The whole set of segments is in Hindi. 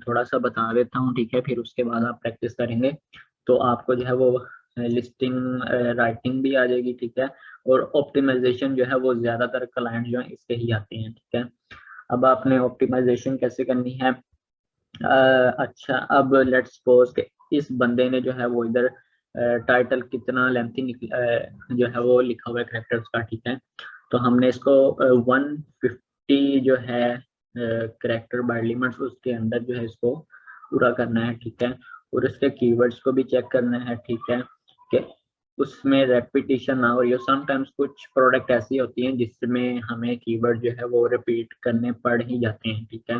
थोड़ा सा बता देता हूँ, ठीक है, फिर उसके बाद आप प्रैक्टिस करेंगे तो आपको जो है वो लिस्टिंग राइटिंग भी आ जाएगी, ठीक है। और ऑप्टिमाइजेशन जो है वो ज्यादातर क्लाइंट जो है इसके ही आते हैं, ठीक है। अब आपने ऑप्टिमाइजेशन कैसे करनी है? अच्छा, अब लेट्स सपोज के इस बंदे ने जो है वो इधर टाइटल कितना लेंथी जो है वो लिखा हुआ है कैरेक्टर्स का, ठीक है। तो हमने इसको 150 जो है कैरेक्टर बाय लिमिट्स उसके अंदर जो है इसको पूरा करना है, ठीक है। और इसके कीवर्ड्स को भी चेक करना है, ठीक है, कि उसमें रेपिटेशन ना हो रही हो। समटाइम्स कुछ प्रोडक्ट ऐसी होती हैं जिसमें हमें कीवर्ड जो है वो रिपीट करने पड़ ही जाते हैं, ठीक है।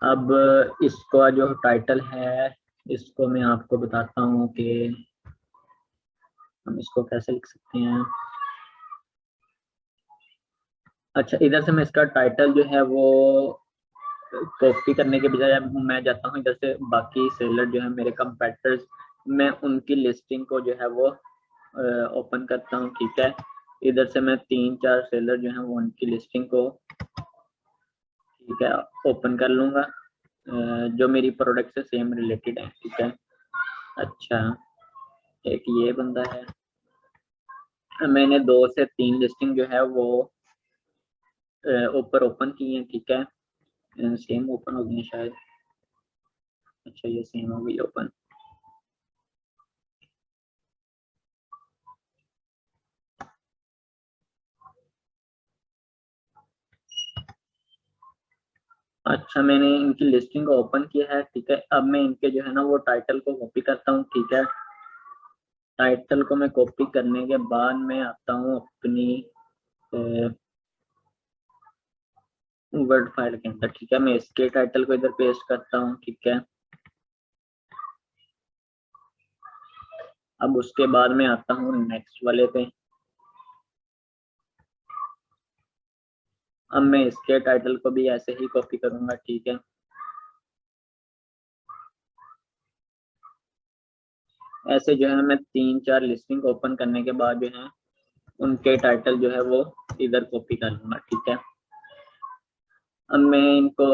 अब इसका जो टाइटल है इसको मैं आपको बताता हूँ कि हम इसको कैसे लिख सकते हैं। अच्छा, इधर से मैं इसका टाइटल जो है वो कॉपी करने के बजाय मैं जाता हूँ इधर से बाकी सेलर जो है मेरे कंपेटिटर्स, मैं उनकी लिस्टिंग को जो है वो ओपन करता हूँ, ठीक है। इधर से मैं 3-4 सेलर जो है वो उनकी लिस्टिंग को, ठीक है, ओपन कर लूंगा जो मेरी प्रोडक्ट से सेम रिलेटेड है, ठीक है। अच्छा, एक ये बंदा है, मैंने 2 से 3 लिस्टिंग जो है वो ऊपर ओपन की है, ठीक है। सेम ओपन हो गई है शायद। अच्छा, ये सेम हो गई ओपन। अच्छा, मैंने इनकी लिस्टिंग को ओपन किया है, ठीक है। अब मैं इनके जो है ना वो टाइटल को कॉपी करता हूँ, ठीक है। टाइटल को मैं कॉपी करने के बाद मैं आता हूँ अपनी वर्ड फाइल के अंदर, ठीक है। मैं इसके टाइटल को इधर पेस्ट करता हूँ, ठीक है। अब उसके बाद मैं आता हूँ नेक्स्ट वाले पे। अब मैं इसके टाइटल को भी ऐसे ही कॉपी करूंगा, ठीक है। ऐसे जो है मैं 3-4 लिस्टिंग ओपन करने के बाद जो है उनके टाइटल जो है वो इधर कॉपी कर लूंगा, ठीक है। अब मैं इनको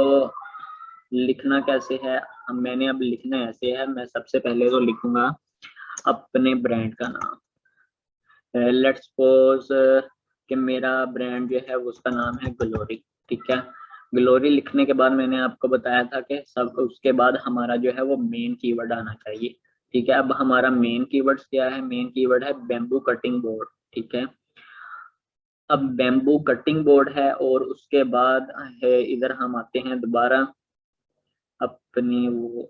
लिखना कैसे है? अब मैंने अब लिखना ऐसे है, मैं सबसे पहले तो लिखूंगा अपने ब्रांड का नाम। लेट्स सपोज कि मेरा ब्रांड जो है उसका नाम है ग्लोरी, ठीक है। ग्लोरी लिखने के बाद मैंने आपको बताया था कि सब उसके बाद हमारा जो है वो मेन कीवर्ड आना चाहिए, ठीक है। अब हमारा मेन कीवर्ड क्या है? मेन कीवर्ड है बैम्बू कटिंग बोर्ड, ठीक है। अब बैम्बू कटिंग बोर्ड है और उसके बाद है इधर हम आते हैं दोबारा अपनी वो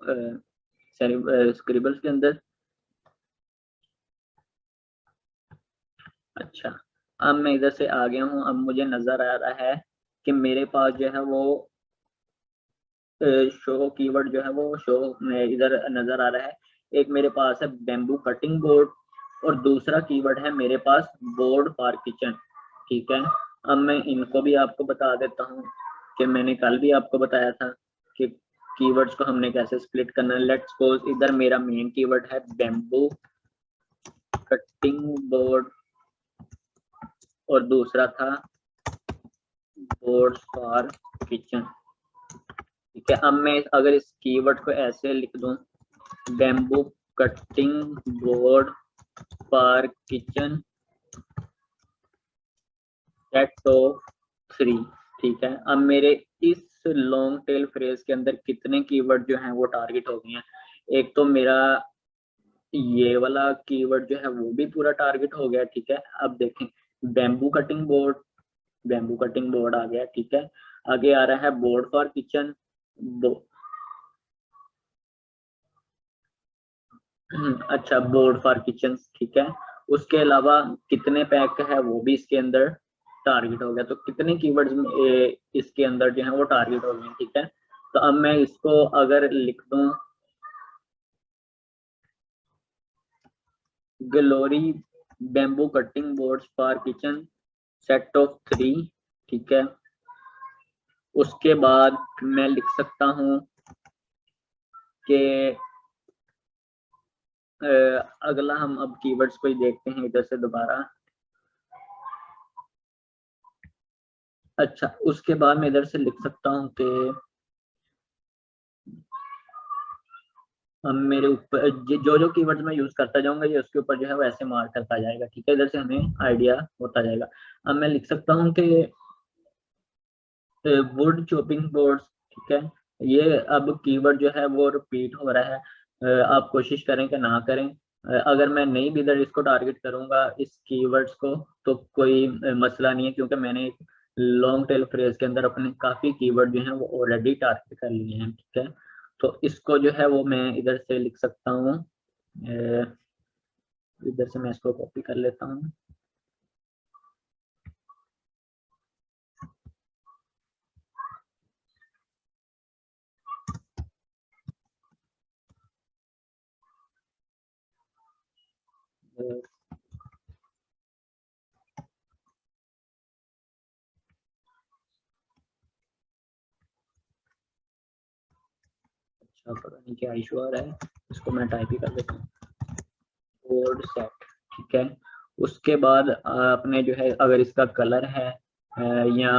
स्क्रिबल्स के अंदर। अच्छा, अब मैं इधर से आ गया हूँ। अब मुझे नजर आ रहा है कि मेरे पास जो है वो शो कीवर्ड जो है वो शो इधर नजर आ रहा है। एक मेरे पास है बैम्बू कटिंग बोर्ड और दूसरा कीवर्ड है मेरे पास बोर्ड फॉर किचन, ठीक है। अब मैं इनको भी आपको बता देता हूँ कि मैंने कल भी आपको बताया था कि कीवर्ड्स को हमने कैसे स्प्लिट करना है। लेट्स सपोज इधर मेरा मेन कीवर्ड है बैम्बू कटिंग बोर्ड और दूसरा था बोर्ड फॉर किचन, ठीक है। अब मैं अगर इस कीवर्ड को ऐसे लिख दूं, bamboo cutting board for kitchen set of 3, ठीक है। अब मेरे इस लॉन्ग टेल फ्रेज के अंदर कितने कीवर्ड जो हैं वो टारगेट हो गए हैं? एक तो मेरा ये वाला कीवर्ड जो है वो भी पूरा टारगेट हो गया, ठीक है। अब देखें, bamboo cutting board, bamboo cutting board आ गया, ठीक है। आगे आ रहा है बोर्ड फॉर किचन, अच्छा, बोर्ड फॉर किचन, ठीक है। उसके अलावा कितने पैक है वो भी इसके अंदर टारगेट हो गया। तो कितने कीवर्ड्स इसके अंदर जो है वो टारगेट हो गए, ठीक है। तो अब मैं इसको अगर लिख दूं glory bamboo cutting boards for kitchen set of 3, ठीक है। उसके बाद मैं लिख सकता हूं कि अगला हम अब कीवर्ड्स को ही देखते हैं इधर से दोबारा। अच्छा, उसके बाद मैं इधर से लिख सकता हूँ कि अब मेरे ऊपर जो जो कीवर्ड्स मैं यूज करता जाऊंगा ये उसके ऊपर जो है वो ऐसे मार्क करता जाएगा, ठीक है। इधर से हमें आइडिया होता जाएगा। अब मैं लिख सकता हूँ कि वुड चॉपिंग बोर्ड्स, ठीक है। ये अब कीवर्ड जो है वो रिपीट हो रहा है, आप कोशिश करें कि ना करें। अगर मैं नहीं भी इधर इसको टारगेट करूंगा इस कीवर्ड्स को तो कोई मसला नहीं है, क्योंकि मैंने एक लॉन्ग टेल फ्रेज के अंदर अपने काफी कीवर्ड जो हैं वो ऑलरेडी टारगेट कर लिए हैं, ठीक है। तो इसको जो है वो मैं इधर से लिख सकता हूँ, इधर से मैं इसको कॉपी कर लेता हूँ। अच्छा, पता नहीं क्या इशू आ रहा है, इसको मैं टाइप ही कर लेता हूँ, बोर्ड सेट, ठीक है। उसके बाद आपने जो है अगर इसका कलर है या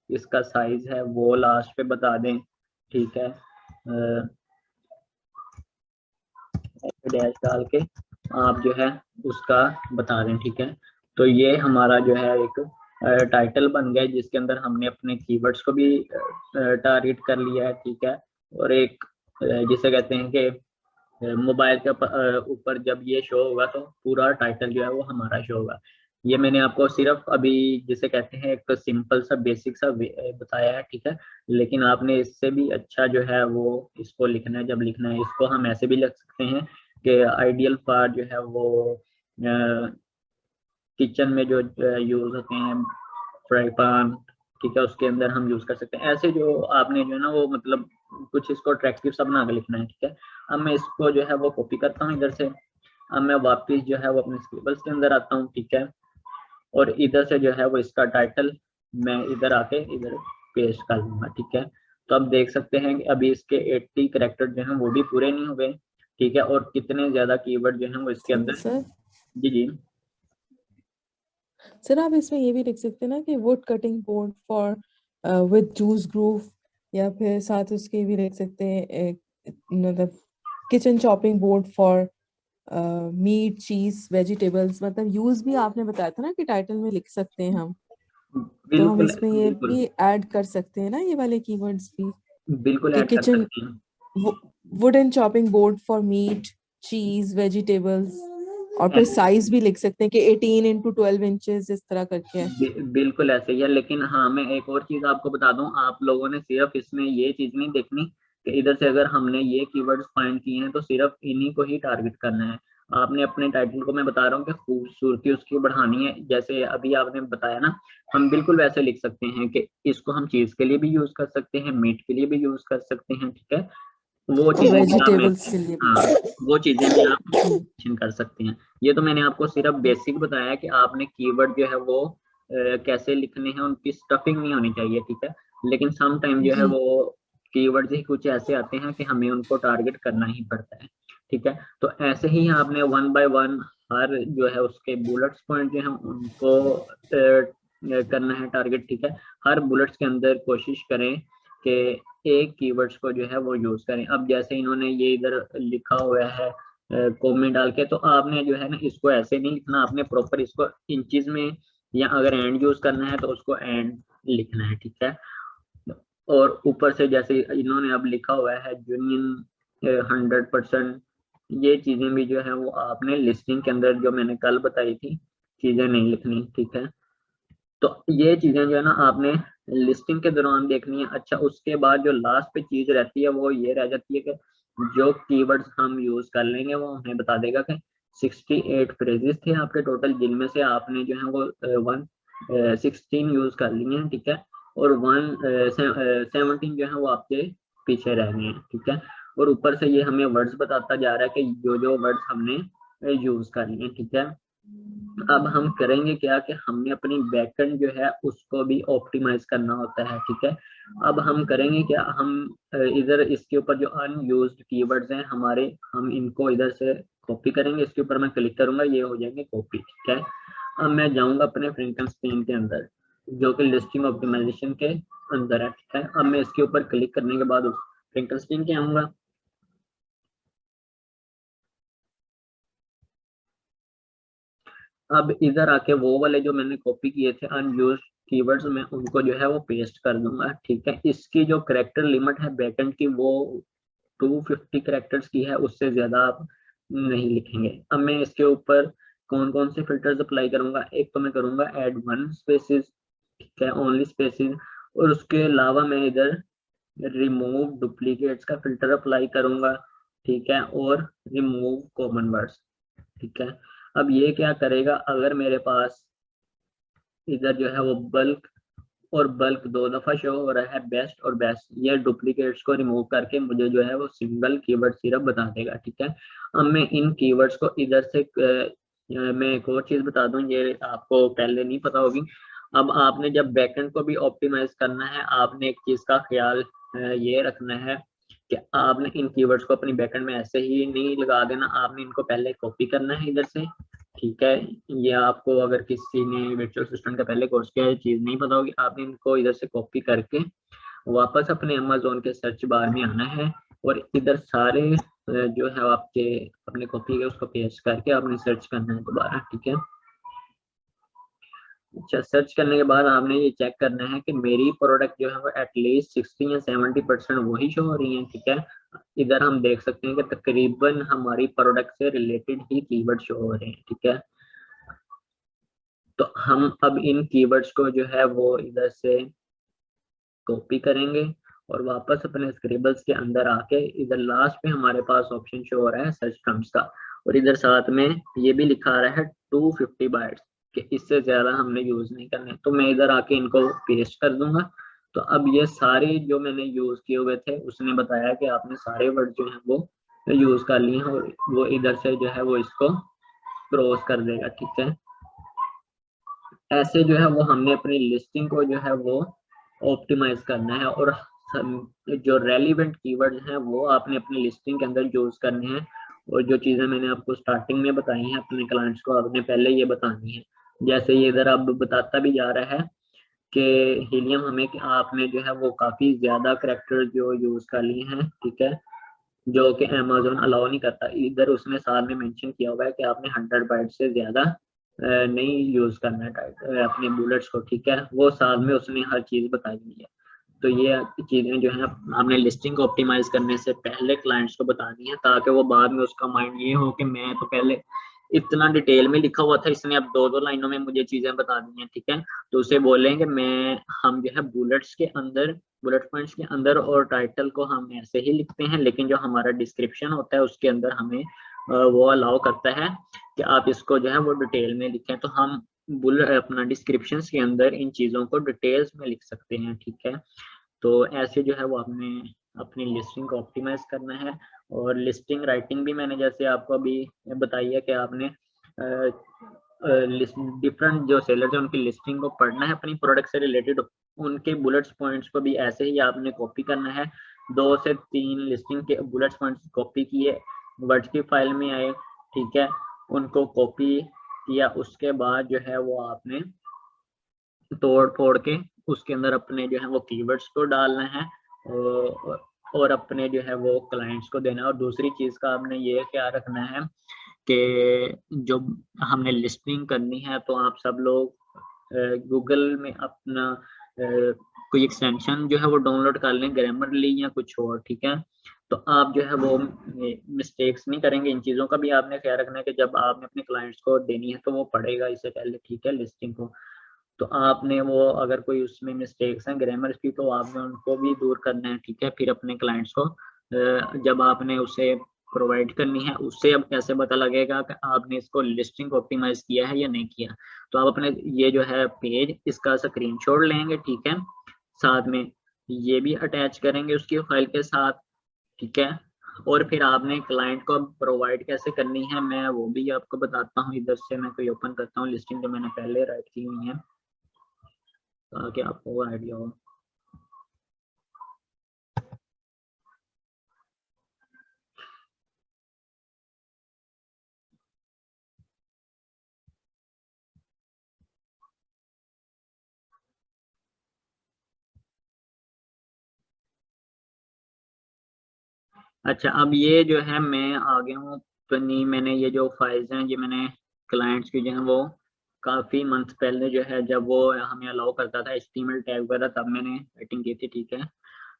इसका साइज है वो लास्ट पे बता दें, ठीक है। डैश डाल के आप जो है उसका बता दें, ठीक है। तो ये हमारा जो है एक टाइटल बन गया जिसके अंदर हमने अपने कीवर्ड्स को भी टारगेट कर लिया है, ठीक है। और एक जिसे कहते हैं कि मोबाइल के ऊपर जब ये शो होगा तो पूरा टाइटल जो है वो हमारा शो होगा। ये मैंने आपको सिर्फ अभी जिसे कहते हैं एक सिंपल सा बेसिक सा बताया है, ठीक है। लेकिन आपने इससे भी अच्छा जो है वो इसको लिखना है। जब लिखना है इसको हम ऐसे भी लिख सकते हैं कि आइडियल पार्ट जो है वो किचन में जो यूज होते हैं, फ्राई पैन, ठीक है, उसके अंदर हम यूज कर सकते हैं। ऐसे जो आपने जो है ना वो मतलब कुछ इसको अट्रैक्टिव सा बना के लिखना है, ठीक है। अब मैं इसको जो है वो कॉपी करता हूँ इधर से। अब मैं वापस जो है वो अपने स्क्रिबल्स के अंदर आता हूँ, ठीक है। और इधर से जो है वो इसका टाइटल मैं इधर आके इधर पेस्ट कर लूंगा, ठीक है। तो अब देख सकते हैं कि अभी इसके 80 कैरेक्टर जो हैं वो भी पूरे नहीं हो गए, ठीक है। और कितने ज्यादा कीवर्ड जो हैं वो इसके अंदर। सर जी जी सर आप इसमें ये भी लिख सकते हैं ना कि would cutting board for with juice groove, या फिर साथ उसके भी लिख सकते हैं मतलब kitchen chopping board for meet चीज वेजिटेबल्स। मतलब यूज भी आपने बताया था ना कि टाइटल में लिख सकते हैं हम, तो हम बिल्कुल इसमें ये बिल्कुल भी ऐड कर सकते हैं ना ये वाले कीवर्ड्स भी बिल्कुल कि ऐड कर किचन सकते हैं। Wooden chopping board for meet चीज वेजिटेबल्स, और फिर साइज भी लिख सकते हैं कि 18x12 इंचेस इस तरह करके है। बिल्कुल ऐसे ही है। लेकिन हाँ, मैं एक और चीज आपको बता दूं, आप लोगों ने सिर्फ इसमें ये चीज नहीं देखनी कि इधर से अगर हमने ये कीवर्ड्स फाइंड किए हैं तो सिर्फ इन्हीं को ही टारगेट करना है। आपने अपने टाइटल को, मैं बता रहा हूँ कि खूबसूरती उसकी बढ़ानी है। जैसे अभी आपने बताया ना, हम बिल्कुल वैसे लिख सकते हैं कि इसको हम चीज के लिए भी यूज कर सकते हैं, मीट के लिए भी यूज कर सकते हैं, ठीक है। वो और चीजें भी आप वेजिटेबल्स के मेंशन, लिए हाँ, भी। वो चीजें भी आप जी मेंशन कर सकते हैं। ये तो मैंने आपको सिर्फ बेसिक बताया कि आपने कीवर्ड जो है वो कैसे लिखने हैं, उनकी स्टफिंग नहीं होनी चाहिए, ठीक है। लेकिन सम टाइम जो है जी वो कीवर्ड ही कुछ ऐसे आते हैं कि हमें उनको टारगेट करना ही पड़ता है, ठीक है। तो ऐसे ही आपने वन बाय वन हर जो है उसके बुलेट्स पॉइंट जो है उनको करना है टारगेट, ठीक है। हर बुलेट्स के अंदर कोशिश करें कि एक कीवर्ड्स को जो है वो यूज करें। अब जैसे इन्होंने ये इधर लिखा हुआ है कॉमेंट डाल के, तो आपने जो है ना इसको ऐसे नहीं लिखना, आपने प्रॉपर इसको इंचेस में, या अगर एंड यूज करना है तो उसको एंड लिखना है, ठीक है। और ऊपर से जैसे इन्होंने अब लिखा हुआ है यूनियन 100%, ये चीजें भी जो है वो आपने लिस्टिंग के अंदर जो मैंने कल बताई थी चीजें नहीं लिखनी, ठीक है। तो ये चीजें जो है ना आपने लिस्टिंग के दौरान देखनी है। अच्छा, उसके बाद जो लास्ट पे चीज रहती है वो ये रह जाती है कि जो कीवर्ड्स हम यूज कर लेंगे वो हमें बता देगा कि 68 फ्रेजेस थे आपके टोटल, जिनमें से आपने जो है वो 16 यूज कर लिए हैं, ठीक है। और 17 जो है वो आपके पीछे रह गए हैं, ठीक है। और ऊपर से ये हमें वर्ड्स बताता जा रहा है कि जो जो वर्ड्स हमने यूज कर लिए, ठीक है। अब हम करेंगे क्या कि हमने अपनी बैकएंड जो है उसको भी ऑप्टिमाइज करना होता है, ठीक है। अब हम करेंगे क्या, हम इधर इसके ऊपर जो अनयूज्ड कीवर्ड्स हैं हमारे, हम इनको इधर से कॉपी करेंगे। इसके ऊपर मैं क्लिक करूंगा, ये हो जाएंगे कॉपी, ठीक है। अब मैं जाऊंगा अपने फ्रैंकेनस्टाइन के अंदर जो कि लिस्टिंग ऑप्टिमाइजेशन के अंदर है, ठीक है। अब मैं इसके ऊपर क्लिक करने के बाद फ्रैंकेनस्टाइन के आऊंगा। अब इधर आके वो वाले जो मैंने कॉपी किए थे अनयूज्ड कीवर्ड्स में उनको जो है वो पेस्ट कर दूंगा, ठीक है। इसकी जो करेक्टर लिमिट है बैकएंड की वो 250 करेक्टर्स की है, उससे ज्यादा आप नहीं लिखेंगे। अब मैं इसके ऊपर कौन कौन से फिल्टर्स अप्लाई करूंगा, एक तो मैं करूंगा ऐड वन स्पेसिस, ठीक है, ओनली स्पेसिस, और उसके अलावा मैं इधर रिमूव डुप्लीकेट्स का फिल्टर अप्लाई करूंगा, ठीक है, और रिमूव कॉमन वर्ड्स, ठीक है। अब ये क्या करेगा, अगर मेरे पास इधर जो है वो बल्क और बल्क दो दफा शो हो रहा है बेस्ट और बेस्ट, ये डुप्लीकेट्स को रिमूव करके मुझे जो है वो सिंगल कीवर्ड सिर्फ बता देगा, ठीक है। अब मैं इन कीवर्ड्स को इधर से मैं एक और चीज बता दूं, ये आपको पहले नहीं पता होगी। अब आपने जब बैकएंड को भी ऑप्टिमाइज करना है, आपने एक चीज का ख्याल ये रखना है कि आपने इन कीवर्ड्स को अपनी बैकएंड में ऐसे ही नहीं लगा देना, आपने इनको पहले कॉपी करना है इधर से, ठीक है। ये आपको अगर किसी ने वर्चुअल असिस्टेंट का पहले कोर्स किया है चीज नहीं पता होगी, आपने इनको इधर से कॉपी करके वापस अपने अमेजोन के सर्च बार में आना है, और इधर सारे जो है आपके अपने कॉपी के उसको पेस्ट करके आपने सर्च करना है दोबारा, ठीक है। अच्छा, सर्च करने के बाद आपने ये चेक करना है कि मेरी प्रोडक्ट जो है वो एटलीस्ट 60 या 70% वही शो हो रही है, ठीक है। इधर हम देख सकते हैं कि तकरीबन हमारी प्रोडक्ट से रिलेटेड ही कीवर्ड शो हो रहे हैं, ठीक है। तो हम अब इन कीवर्ड्स को जो है वो इधर से कॉपी करेंगे और वापस अपने स्क्रिबल्स के अंदर आके इधर लास्ट पे हमारे पास ऑप्शन शो हो रहा है सर्च टर्म्स का, और इधर साथ में ये भी लिखा रहा है 250 बाइट्स, कि इससे ज्यादा हमने यूज नहीं करने। तो मैं इधर आके इनको पेस्ट कर दूंगा। तो अब ये सारे जो मैंने यूज किए हुए थे उसने बताया कि आपने सारे वर्ड जो है वो यूज कर लिए हैं, और वो इधर से जो है वो इसको क्रॉस कर देगा, ठीक है। ऐसे जो है वो हमने अपनी लिस्टिंग को जो है वो ऑप्टिमाइज करना है, और जो रेलिवेंट कीवर्ड्स हैं वो आपने अपनी लिस्टिंग के अंदर यूज करने हैं, और जो चीजें मैंने आपको स्टार्टिंग में बताई हैं अपने क्लाइंट्स को आपने पहले ये बतानी है। जैसे ये इधर अब बताता भी जा रहा है कि हीलियम हमें कि आपने जो है वो काफी ज्यादा करेक्टर जो यूज कर लिए हैं, ठीक है, जो कि अमेजोन अलाउ नहीं करता। इधर उसने साथ में मेंशन किया हुआ है कि आपने 100 बाइट से ज्यादा नहीं यूज करना है अपने बुलेट्स को, ठीक है। वो साथ में उसने हर चीज बताई हुई है। तो ये चीजें जो है हमने लिस्टिंग को ऑप्टिमाइज करने से पहले क्लाइंट्स को बतानी है, ताकि वो बाद में उसका माइंड ये हो कि मैं तो पहले इतना डिटेल में लिखा हुआ था, इसने अब दो दो लाइनों में मुझे चीजें बता दी हैं, ठीक है। तो उसे बोलेंगे मैं हम जो है बुलेट्स के अंदर, बुलेट पॉइंट्स के अंदर और टाइटल को हम ऐसे ही लिखते हैं, लेकिन जो हमारा डिस्क्रिप्शन होता है उसके अंदर हमें वो अलाउ करता है कि आप इसको जो है वो डिटेल में लिखें। तो हम बुलेट अपना डिस्क्रिप्शन के अंदर इन चीजों को डिटेल्स में लिख सकते हैं, ठीक है। तो ऐसे जो है वो आपने अपनी लिस्टिंग को ऑप्टिमाइज करना है। और लिस्टिंग राइटिंग भी मैंने जैसे आपको अभी बताई है कि आपने डिफरेंट जो सेलर्स हैं उनकी लिस्टिंग को पढ़ना है अपनी प्रोडक्ट से रिलेटेड, उनके बुलेट्स पॉइंट्स को भी ऐसे ही आपने कॉपी करना है। 2 से 3 लिस्टिंग के बुलेट्स पॉइंट्स कॉपी किए, वर्ड की फाइल में आए, ठीक है, उनको कॉपी किया, उसके बाद जो है वो आपने तोड़ फोड़ के उसके अंदर अपने जो है वो कीवर्ड्स को डालना है, और अपने जो है वो क्लाइंट्स को देना है। और दूसरी चीज का आपने ये क्या रखना है कि जो हमने लिस्टिंग करनी है तो आप सब लोग गूगल में अपना कोई एक्सटेंशन जो है वो डाउनलोड कर लें, ग्रामरली या कुछ और, ठीक है। तो आप जो है वो मिस्टेक्स नहीं करेंगे। इन चीज़ों का भी आपने ख्याल रखना है कि जब आपने अपने क्लाइंट्स को देनी है तो वो पढ़ेगा इससे पहले, ठीक है, लिस्टिंग को। तो आपने वो अगर कोई उसमें मिस्टेक्स हैं ग्रामर की तो आपने उनको भी दूर करना है, ठीक है। फिर अपने क्लाइंट्स को जब आपने उसे प्रोवाइड करनी है, उससे अब कैसे पता लगेगा कि आपने इसको लिस्टिंग ऑप्टिमाइज किया है या नहीं किया। तो आप अपने ये जो है पेज इसका स्क्रीनशॉट लेंगे, ठीक है, साथ में ये भी अटैच करेंगे उसकी फाइल के साथ, ठीक है। और फिर आपने क्लाइंट को प्रोवाइड कैसे करनी है मैं वो भी आपको बताता हूँ। इधर से मैं कोई ओपन करता हूँ लिस्टिंग जो मैंने पहले राइट की हुई है ताकि आपको आइडिया हो। अच्छा, अब ये जो है मैं आ गया हूँ, तो नहीं मैंने ये जो फाइल्स हैं ये मैंने क्लाइंट्स की जो है वो काफ़ी मंथ पहले जो है जब वो हमें अलाउ करता था HTML टैग वगैरह, तब मैंने राइटिंग की थी, ठीक है।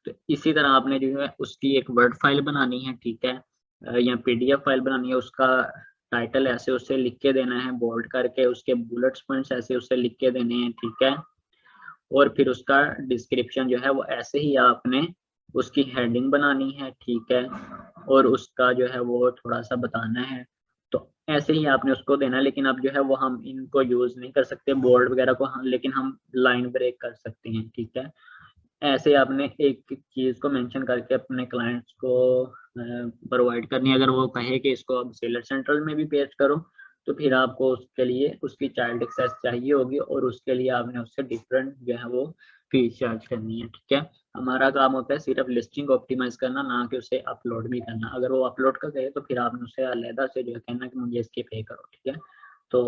तो इसी तरह आपने जो है उसकी एक वर्ड फाइल बनानी है, ठीक है, या PDF फाइल बनानी है। उसका टाइटल ऐसे उससे लिख के देना है बोल्ड करके, उसके बुलेट्स पॉइंट्स ऐसे उससे लिख के देने हैं, ठीक है। और फिर उसका डिस्क्रिप्शन जो है वो ऐसे ही आपने उसकी हेडिंग बनानी है, ठीक है, और उसका जो है वो थोड़ा सा बताना है। तो ऐसे ही आपने उसको देना है। लेकिन अब जो है वो हम इनको यूज नहीं कर सकते बोर्ड वगैरह को, लेकिन हम लाइन ब्रेक कर सकते हैं, ठीक है। ऐसे आपने एक चीज को मेंशन करके अपने क्लाइंट्स को प्रोवाइड करनी है। अगर वो कहे कि इसको अब सेलर सेंट्रल में भी पेस्ट करो, तो फिर आपको उसके लिए उसकी चाइल्ड एक्सेस चाहिए होगी, और उसके लिए आपने उससे डिफरेंट जो है वो फीस चार्ज करनी है, ठीक है। हमारा काम होता है सिर्फ लिस्टिंग ऑप्टिमाइज करना, ना कि उसे अपलोड भी करना। अगर वो अपलोड कर गए तो फिर आपने उसे अलहदा से जो है कहना कि मुझे इसके पे करो, ठीक है। तो